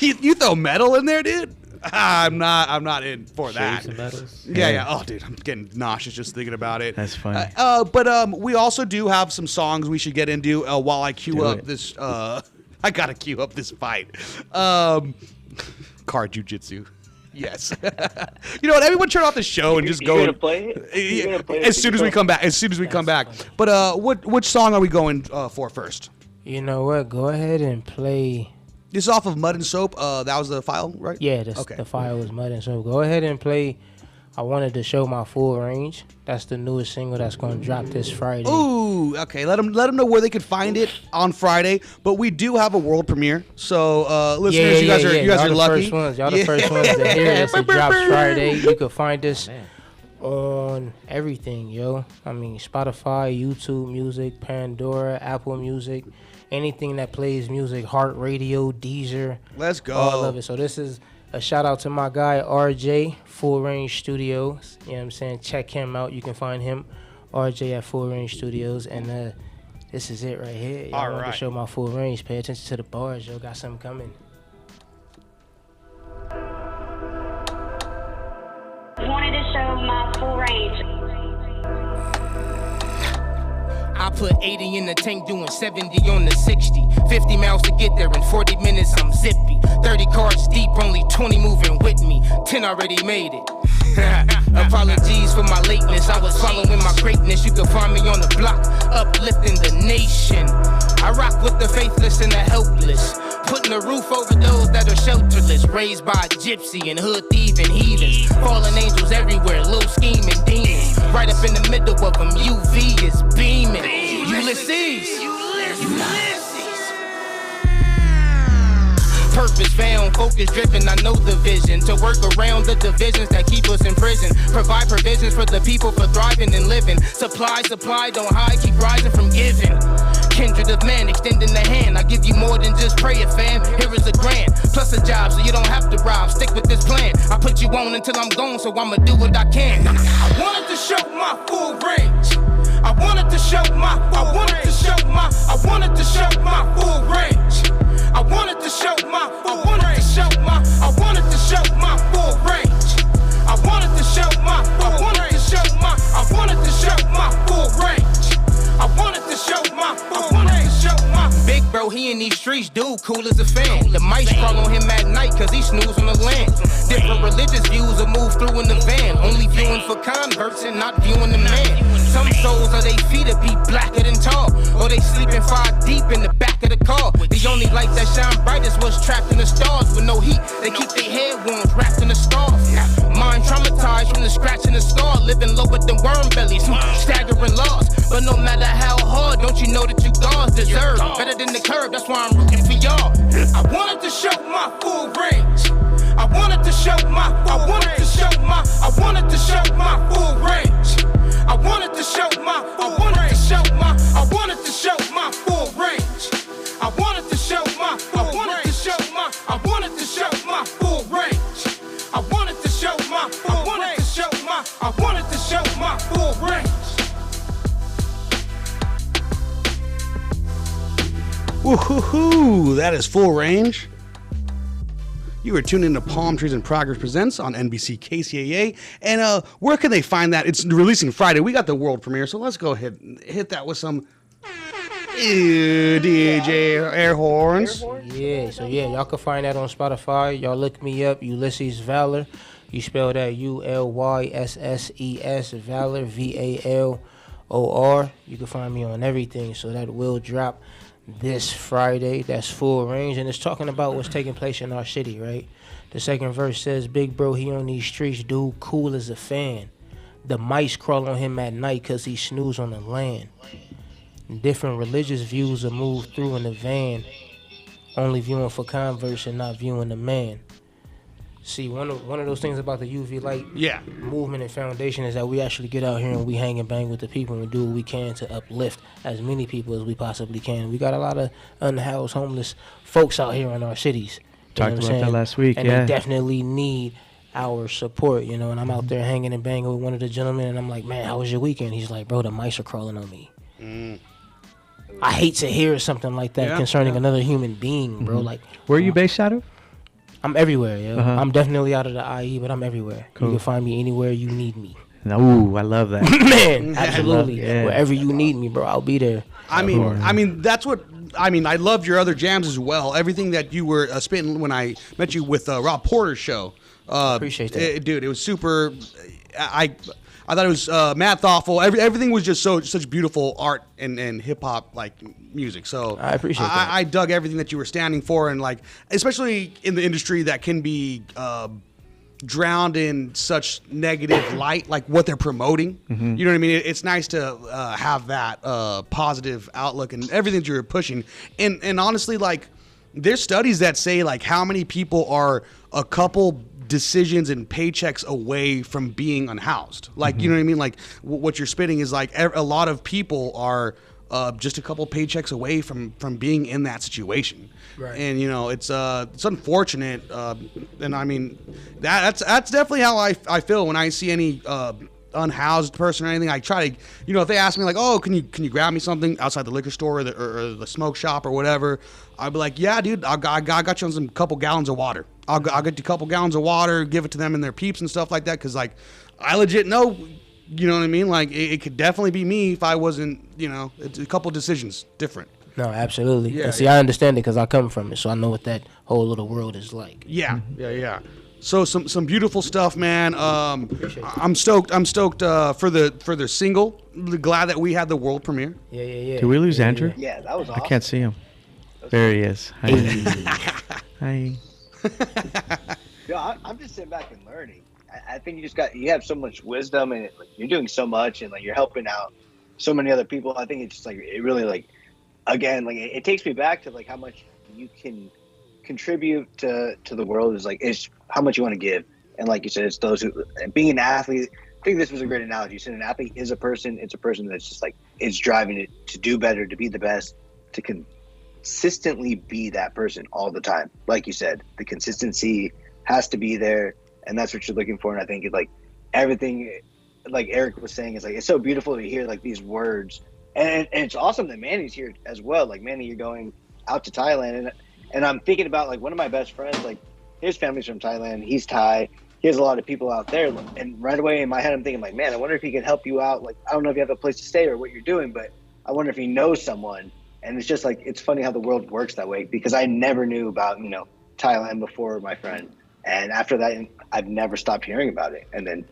you throw metal in there, dude. I'm not in for that. Shapes and metals. Yeah. Oh, dude, I'm getting nauseous just thinking about it. That's funny. But we also do have some songs we should get into while I queue Do up it. this. I gotta queue up this fight. Car jujitsu. Yes. You know what? Everyone turn off the show and just You go. gonna play it? You gonna play it? As soon as we come back. As soon as we come back. But which song are we going for first? You know what? Go ahead and play. This is off of Mud and Soap. That was the file, right? Yeah, Okay. the file was Mud and Soap. Go ahead and play. I wanted to show my full range. That's the newest single that's going to drop this Friday. Ooh, okay. Let them know where they could find it on Friday. But we do have a world premiere, so listeners, you guys are Y'all the lucky. First ones. Y'all the first ones to hear this. It drops Friday. You can find us on everything, yo. I mean, Spotify, YouTube Music, Pandora, Apple Music, anything that plays music, Heart Radio, Deezer. Let's go. All of it. So this is a shout out to my guy RJ, Full Range Studios. You know what I'm saying? Check him out. You can find him RJ at Full Range Studios, and this is it right here. Y'all want to show my full range. Pay attention to the bars, yo. Got something coming. Wanted to show my full range. I put 80 in the tank, doing 70 on the 60. 50 miles to get there, in 40 minutes I'm zippy. 30 cars deep, only 20 moving with me. 10 already made it. Apologies for my lateness, I was following my greatness. You can find me on the block, uplifting the nation. I rock with the faithless and the helpless, putting a roof over those that are shelterless. Raised by a gypsy and hood thieving heathens. Fallen angels everywhere, little scheming demons. Right up in the middle of them, UV is beaming. Ulysses. Purpose found, focus driven, I know the vision. To work around the divisions that keep us in prison. Provide provisions for the people for thriving and living. Supply, don't hide, keep rising from giving. Kindred of man, extending the hand. I give you more than just prayer, fam. Here is a grand, plus a job, so you don't have to rob. Stick with this plan. I put you on until I'm gone, so I'ma do what I can. I wanted to show my full range. I wanted to show my full range. I wanted to show my full range. I wanted to show my full range. I wanted to show my full range. Big bro, he in these streets, dude, cool as a fan. The mice crawl on him at night, cause he snooze on the land. Different religious views will move through in the van. Only viewing for converts and not viewing the man. Some souls are they feet to be blacker than tall, or they sleeping 5 deep in the back of the car. The only light that shine bright is what's trapped in the stars. With no heat, they keep their head wounds wrapped in the scarf. Mind traumatized from the scratch and the scar. Living low with the worm bellies, staggering loss. But no matter how hard, don't you know that you gods deserve better than the curb? That's why I'm rooting for y'all. I wanted to show my full range. I wanted to show my full range. I wanted to show my full range. I wanted to show my full range. I wanted to show my full range. I wanted to show my full range. I wanted to show my full range. Woohoo! That is Full Range. You are tuned into Palmtrees and Progress Presents on NBC KCAA. And where can they find that? It's releasing Friday. We got the world premiere, so let's go ahead and hit that with some DJ air horns. Yeah, so y'all can find that on Spotify. Y'all look me up, Ulysses Valor. You spell that ULYSSES Valor, VALOR. You can find me on everything, so that will drop this Friday. That's Full Range, and it's talking about what's taking place in our city, right? The second verse says, big bro, he on these streets, dude, cool as a fan. The mice crawl on him at night cause he snooze on the land. Different religious views are moved through in the van, only viewing for converse and not viewing the man. See, one of those things about the UV light movement and foundation is that we actually get out here and we hang and bang with the people and we do what we can to uplift as many people as we possibly can. We got a lot of unhoused, homeless folks out here in our cities. Talked about that last week, and they definitely need our support, you know. And I'm out there hanging and banging with one of the gentlemen, and I'm like, man, how was your weekend? He's like, bro, the mice are crawling on me. I hate to hear something like that concerning another human being, bro. Like, where are you based out of? I'm everywhere, yo. I'm definitely out of the IE, but I'm everywhere. Cool. You can find me anywhere you need me. Ooh, I love that. Man, absolutely. Wherever you need me, bro, I'll be there. I mean, that's what. I mean, I loved your other jams as well. Everything that you were spitting when I met you with Rob Porter's show. Appreciate that, dude. It was super. I thought it was mad thoughtful. Everything was just such beautiful art and hip hop like music. So I appreciate that. I dug everything that you were standing for, and like especially in the industry that can be drowned in such negative light, like what they're promoting. You know what I mean? It's nice to have that positive outlook and everything that you're pushing. And honestly, like there's studies that say like how many people are a couple decisions and paychecks away from being unhoused. Like, you know what I mean? Like what you're spitting is like a lot of people are just a couple paychecks away from being in that situation. Right. And you know, it's unfortunate. And I mean, that's definitely how I feel when I see any unhoused person or anything, I try to, if they ask me like, oh, can you grab me something outside the liquor store or the smoke shop or whatever, I'd be like, yeah, dude, I got you on some couple gallons of water. I'll get you a couple gallons of water, give it to them and their peeps and stuff like that, because like I legit know, you know what I mean? Like it could definitely be me if I wasn't, it's a couple decisions different. No, absolutely. Yeah, and see, I understand it because I come from it, so I know what that whole little world is like. Yeah, yeah. So some beautiful stuff, man. I'm stoked. For their single. Glad that we had the world premiere. Yeah. Did we lose Andrew? Yeah, that was awesome. I can't see him. There he is. Hi. Hi. I'm just sitting back and learning. I think you have so much wisdom, and you're doing so much, and like you're helping out so many other people. I think it's just like it really like, again, like it takes me back to like how much you can contribute to the world is how much you want to give. And like you said, it's those who, and being an athlete, I think this was a great analogy. You said an athlete is a person. It's a person that's just like, it's driving it to do better, to be the best, to consistently be that person all the time. Like you said, the consistency has to be there, and that's what you're looking for. And I think it's like everything, like Eric was saying, is like, it's so beautiful to hear like these words. And it's awesome that Manny's here as well. Like, Manny, you're going out to Thailand, and I'm thinking about like one of my best friends, like his family's from Thailand. He's Thai. He has a lot of people out there, and right away in my head, I'm thinking like, man, I wonder if he can help you out. Like, I don't know if you have a place to stay or what you're doing, but I wonder if he knows someone. And it's just like, it's funny how the world works that way, because I never knew about, Thailand before my friend. And after that, I've never stopped hearing about it. And then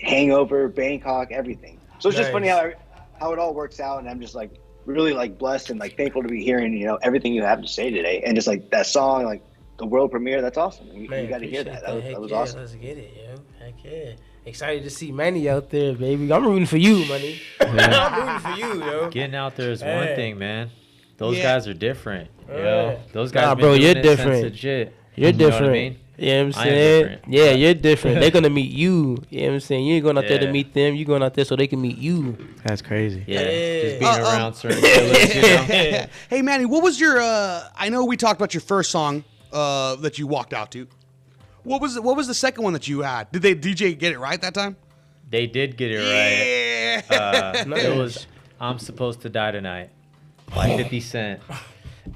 Hangover, Bangkok, everything. So it's just funny how it all works out. And I'm just like really like blessed and like thankful to be hearing, everything you have to say today. And just like that song, like the world premiere, that's awesome. You got to hear that. That was awesome. Let's get it, yo. Heck yeah. Excited to see Manny out there, baby. I'm rooting for you, Manny. I'm rooting for you, yo. Getting out there is one thing, man. Those guys are different. Those guys. Nah, bro, you're different. Legit. You're different. Know what I mean? You know what I'm saying? Yeah, you're different. They're going to meet you. You know what I'm saying? You ain't going out there to meet them. You're going out there so they can meet you. That's crazy. Yeah. Just being around certain killers, Hey, Manny, what was your, I know we talked about your first song that you walked out to. What was the second one that you had? Did DJ get it right that time? They did get it right. It was I'm Supposed to Die Tonight by 50 Cent.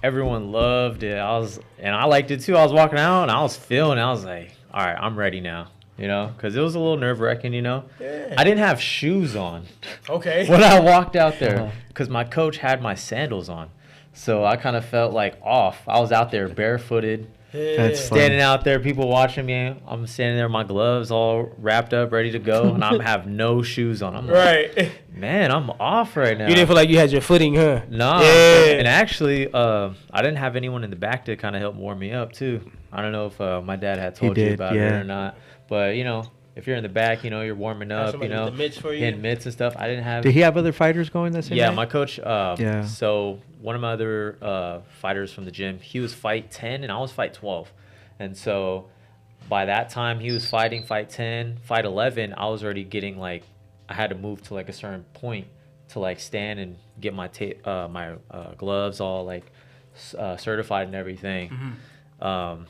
Everyone loved it. I liked it too. I was walking out and I was feeling it. I was like, all right, I'm ready now. Because it was a little nerve-wracking, Yeah. I didn't have shoes on. Okay. When I walked out there, because my coach had my sandals on. So I kind of felt like off. I was out there barefooted. That's standing out there, people watching me. I'm standing there, my gloves all wrapped up, ready to go, and I have no shoes on. I'm like, man, I'm off right now. You didn't feel like you had your footing, huh? No. Yeah. And actually, I didn't have anyone in the back to kind of help warm me up, too. I don't know if my dad had told you about it or not. But, if you're in the back, you're warming up, the mitts for you. hitting mitts and stuff. I didn't have. Did he have other fighters going that same night? My coach. So one of my other fighters from the gym, he was fight 10 and I was fight 12, and so by that time he was fighting fight 10, fight 11. I was already getting like, I had to move to like a certain point to like stand and get my gloves all like certified and everything. Mm-hmm.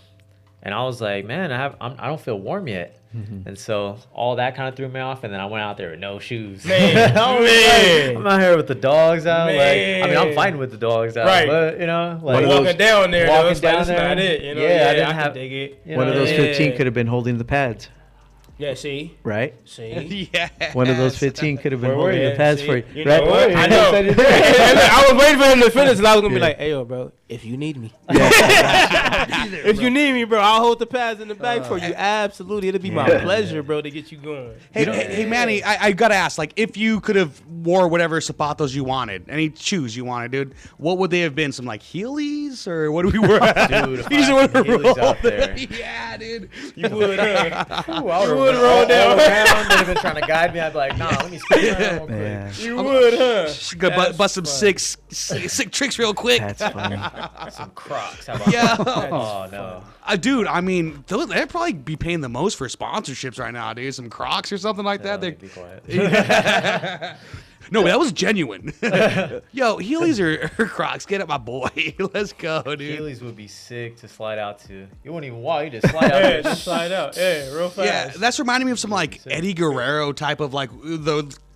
And I was like, man, I don't feel warm yet. Mm-hmm. And so all that kind of threw me off, and then I went out there with no shoes. Man, I'm out here with the dogs out. I'm fighting with the dogs out, right? But walking down there, walking down that's there, not it. I didn't have. Dig it. One of those 15 could have been holding the pads. Yeah, see? Right? See? Yeah. One of those 15 could have been holding the pads for you. You know what? I know. I was waiting for him to finish, and I was going to be like, hey, yo, bro, if you need me. If you need me, bro, I'll hold the pads in the back for you. Absolutely. It'll be my pleasure, bro, to get you going. Hey, Manny, I got to ask, like, if you could have wore whatever zapatos you wanted, any shoes you wanted, dude, what would they have been? Some, like, Heelys? Or what do we wear? Dude, if I had Heelys out there. Yeah, dude. You would, You would roll down. They'd have been trying to guide me. I'd be like, nah, let me spin around real quick. You would, huh? Bust some sick tricks real quick. That's funny. Some Crocs. How about Yeah. Oh, no. Dude, I mean, they'd probably be paying the most for sponsorships right now, dude. Some Crocs or something like that. Be quiet. No, that was genuine. Yo, Heelys or Crocs? Get it, my boy. Let's go, dude. Heelys would be sick to slide out to. You wouldn't even walk. You just slide out. Yeah, just slide out. Yeah, real fast. Yeah, that's reminding me of some like Eddie Guerrero type of like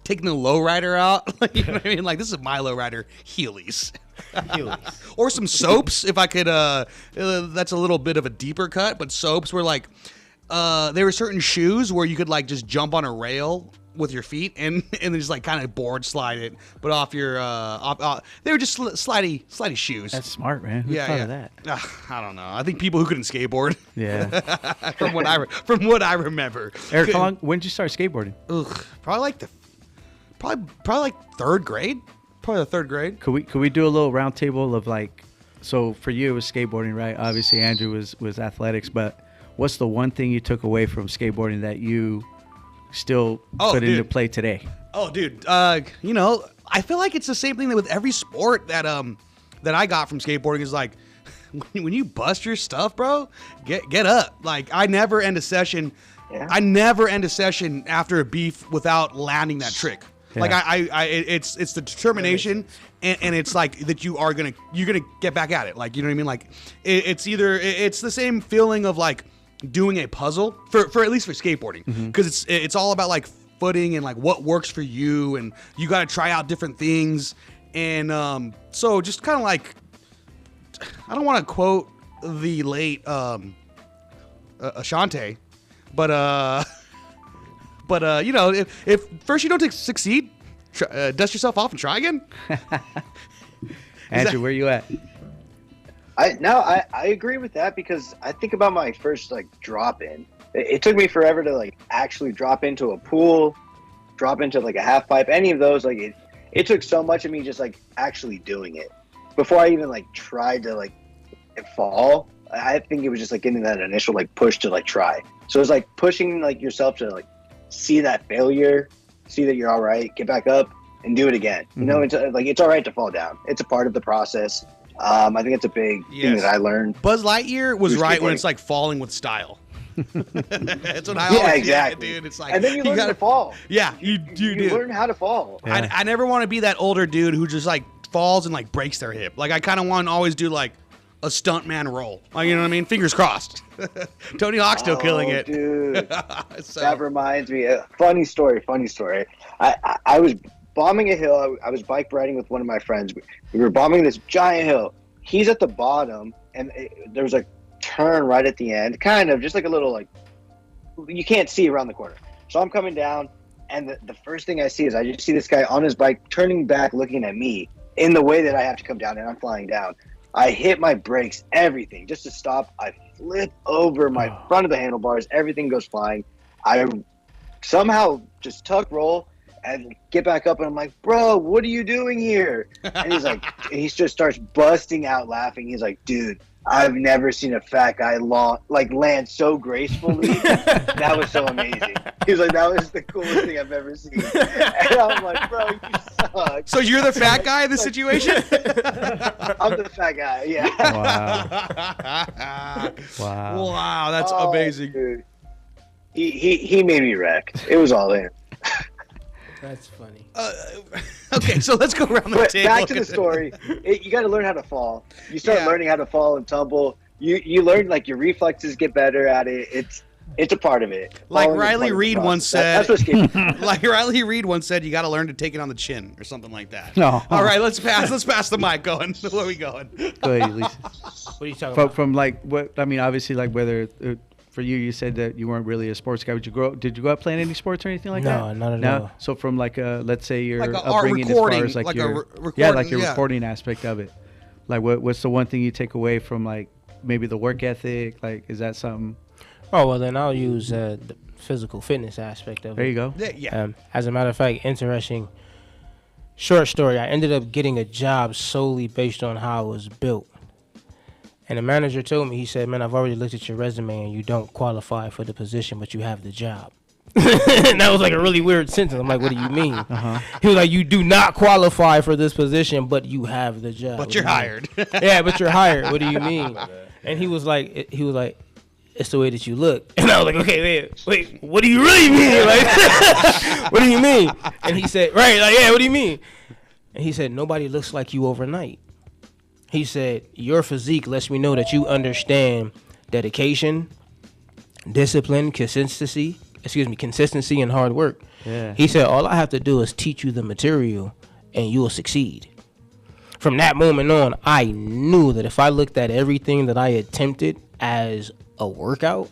taking the lowrider out. You know what I mean? Like, this is my lowrider, Heelys. Heelys. Or some soaps, if I could. That's a little bit of a deeper cut, but soaps were like, there were certain shoes where you could like just jump on a rail with your feet and then just like kind of board slide it, but off your they were just slidey shoes. That's smart, man. Who thought of that? I don't know. I think people who couldn't skateboard. Yeah. from what I remember. Eric, when did you start skateboarding? Probably like third grade. Probably the third grade. Could we do a little round table of like, so for you it was skateboarding, right? Obviously Andrew was athletics, but what's the one thing you took away from skateboarding that you still put into play today? Oh, dude. You know, I feel like it's the same thing that with every sport that I got from skateboarding is like, when you bust your stuff, bro, get up. Like, I never end a session. Yeah. I never end a session after a beef without landing that trick. Yeah. Like it's the determination, and it's like that you're gonna get back at it. Like, you know what I mean? Like it's the same feeling of like doing a puzzle for at least for skateboarding, because it's all about like footing and like what works for you, and you got to try out different things, and so just kind of like, I don't want to quote the late Ashante, but you know, if first you don't succeed, dust yourself off and try again. Andrew, where you at? I agree with that, because I think about my first like drop in. It took me forever to like actually drop into a pool, drop into like a half pipe, any of those. Like it took so much of me just like actually doing it before I even like tried to like fall. I think it was just like getting that initial like push to like try. So it's like pushing like yourself to like see that failure, see that you're all right, get back up and do it again. You know, it's like, it's all right to fall down. It's a part of the process. I think it's a big thing that I learned. Buzz Lightyear was right when it's like falling with style. That's what I always exactly, dude. It's like, and then you learn to fall. Yeah, you learn how to fall. Yeah. I never want to be that older dude who just like falls and like breaks their hip. Like, I kind of want to always do like a stuntman roll. Like, you know what I mean? Fingers crossed. Tony Hawk's still killing it. Dude. So. That reminds me. Funny story. I was bombing a hill. I was bike riding with one of my friends. We were bombing this giant hill. He's at the bottom, and there was a turn right at the end, kind of just like a little, like, you can't see around the corner. So I'm coming down, and the first thing I see is I just see this guy on his bike turning back, looking at me in the way that I have to come down, and I'm flying down. I hit my brakes, everything, just to stop. I flip over my front of the handlebars. Everything goes flying. I somehow just tuck roll and get back up, and I'm like, bro, what are you doing here? And he's like, he just starts busting out laughing. He's like, dude, I've never seen a fat guy land so gracefully. That was so amazing. He was like, that was the coolest thing I've ever seen. And I'm like, bro, you suck. So you're the fat guy in this situation? I'm the fat guy, yeah. Wow, that's amazing. Dude. He made me wreck. It was all in. That's funny. Okay, so let's go around the table. Back to the story. You got to learn how to fall. You start learning how to fall and tumble. You learn, like, your reflexes get better at it. It's a part of it. Like Riley Reid once said. That's what's like Riley Reid once said, you got to learn to take it on the chin or something like that. No. All right, let's pass the mic. Going. Where are we going? Go ahead, Lisa. What are you talking about? From like what? I mean, obviously, like whether. For you said that you weren't really a sports guy. Did you grow up playing any sports or anything like that? No, not at all. So from like let's say your like upbringing as far as like your recording, recording aspect of it. Like what's the one thing you take away from like maybe the work ethic? Like, is that something? Oh, well, then I'll use the physical fitness aspect of it. There you go. Yeah. As a matter of fact, interesting short story. I ended up getting a job solely based on how I was built. And the manager told me, he said, man, I've already looked at your resume and you don't qualify for the position, but you have the job. And that was like a really weird sentence. I'm like, what do you mean? He was like, you do not qualify for this position, but you have the job. But you're hired. Yeah, but you're hired. What do you mean? And he was like, it's the way that you look. And I was like, okay, wait, what do you really mean? Like, what do you mean? And he said, right, like, yeah, what do you mean? And he said, nobody looks like you overnight. He said, your physique lets me know that you understand dedication, discipline, consistency, and hard work. Yeah. He said, all I have to do is teach you the material and you will succeed. From that moment on, I knew that if I looked at everything that I attempted as a workout,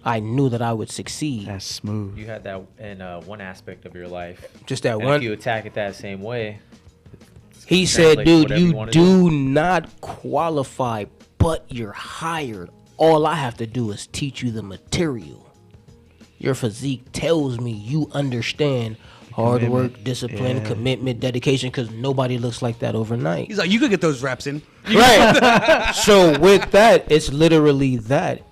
I knew that I would succeed. That's smooth. You had that in one aspect of your life. Just that And one. if you attack it that same way, He said, translate dude, whatever you you wanna do not qualify, but you're hired. All I have to do is teach you the material. Your physique tells me you understand hard work, discipline, commitment, dedication, because nobody looks like that overnight. He's like, you could get those reps in. Right. So with that, it's literally that.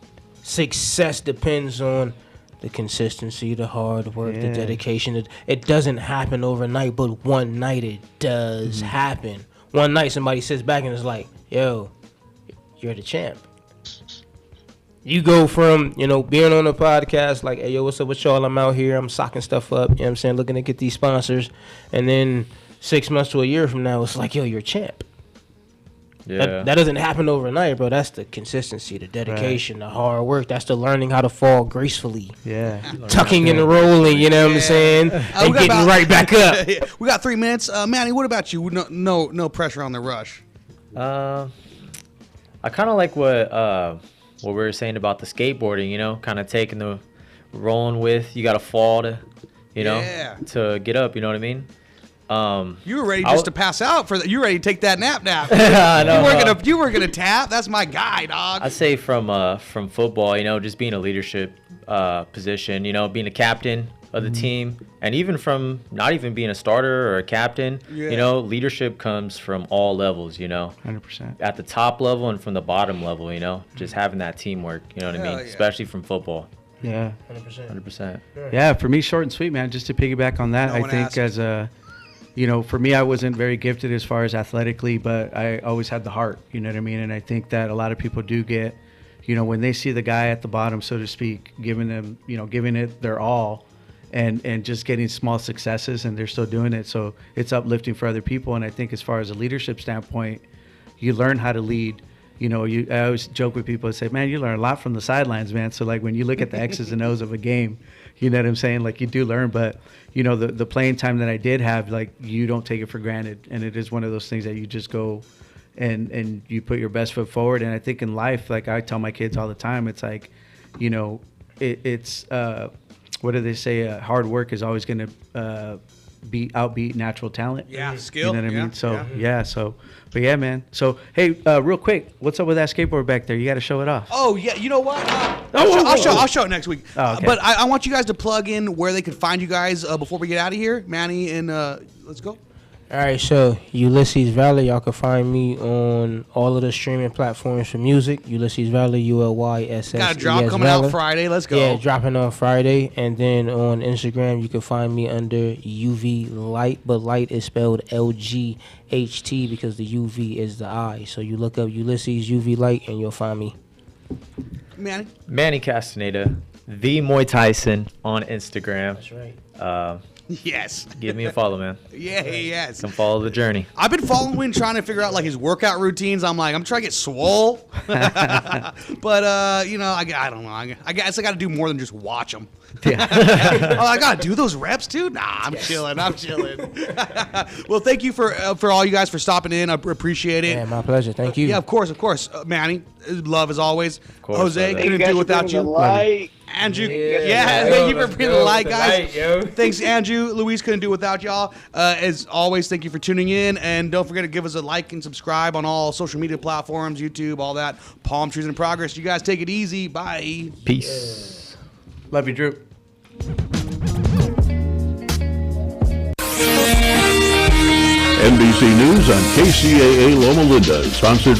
Success depends on the consistency, the hard work, the dedication. It doesn't happen overnight, but one night it does happen. One night somebody sits back and is like, yo, you're the champ. You go from, being on a podcast like, hey, yo, what's up with y'all? I'm out here. I'm socking stuff up. You know what I'm saying? Looking to get these sponsors. And then 6 months to a year from now, it's like, yo, you're a champ. yeah. That doesn't happen overnight, bro. That's the consistency, the dedication, the hard work. That's the learning how to fall gracefully. Yeah. Tucking and rolling, you know what I'm saying? we And got getting about- right back up. We got 3 minutes. Manny, what about you? No pressure on the rush. I kind of like what we were saying about the skateboarding, kind of taking the rolling with, you got to fall to, Yeah. to get up, you know what I mean? You were ready just to pass out for that. You were ready to take that nap. I know, You were gonna tap. That's my guy, dog. I say from football, just being a leadership position, being a captain of the team, and even from not even being a starter or a captain, leadership comes from all levels, 100%. at the top level and from the bottom level, just having that teamwork, you know what I mean? Hell yeah. Especially from football. Yeah. 100%. Yeah, for me, short and sweet, man. Just to piggyback on that, No I one think asked. as a, for me, I wasn't very gifted as far as athletically, but I always had the heart, you know what I mean? And I think that a lot of people do get, when they see the guy at the bottom, so to speak, giving it their all and just getting small successes, and they're still doing it. So it's uplifting for other people. And I think as far as a leadership standpoint, you learn how to lead. I always joke with people and say, man, you learn a lot from the sidelines, man. So like when you look at the X's and O's of a game, you know what I'm saying? Like you do learn, but the playing time that I did have, like you don't take it for granted. And it is one of those things that you just go and you put your best foot forward. And I think in life, like I tell my kids all the time, it's like, it's what do they say? Hard work is always going to outbeat natural talent. Yeah, skill. You know what I Yeah, mean? So yeah. But yeah, man. So hey, real quick, what's up with that skateboard back there? You got to show it off. Oh yeah, you know what? whoa. I'll show it next week. Oh, okay. But I want you guys to plug in where they can find you guys before we get out of here, Manny, and let's go. All right, so Ulysses Valley, y'all can find me on all of the streaming platforms for music. Ulysses Valley, ULYSS. Got a drop coming out Friday. Let's go. Yeah, dropping on Friday. And then on Instagram, you can find me under UV Light, but light is spelled LGHT because the UV is the I. So you look up Ulysses UV Light and you'll find me. Manny Castaneda, the Muay Tyson on Instagram. That's right. Yes. Give me a follow, man. Yeah, yes. Come follow the journey. I've been following, trying to figure out like his workout routines. I'm trying to get swole, but I don't know. I guess I got to do more than just watch them. Yeah. I got to do those reps, dude. Nah, I'm chilling. Well, thank you for all you guys for stopping in. I appreciate it. Yeah, my pleasure. Thank you. Yeah, of course. Manny, love as always. Of course, Jose, brother. couldn't do without you. Andrew, thank you for bringing the light, guys. Thanks, Andrew. Luis couldn't do it without y'all. As always, thank you for tuning in. And don't forget to give us a like and subscribe on all social media platforms, YouTube, all that. Palm Trees in Progress. You guys take it easy. Bye. Peace. Love you, Drew. NBC News on KCAA Loma Linda, sponsored by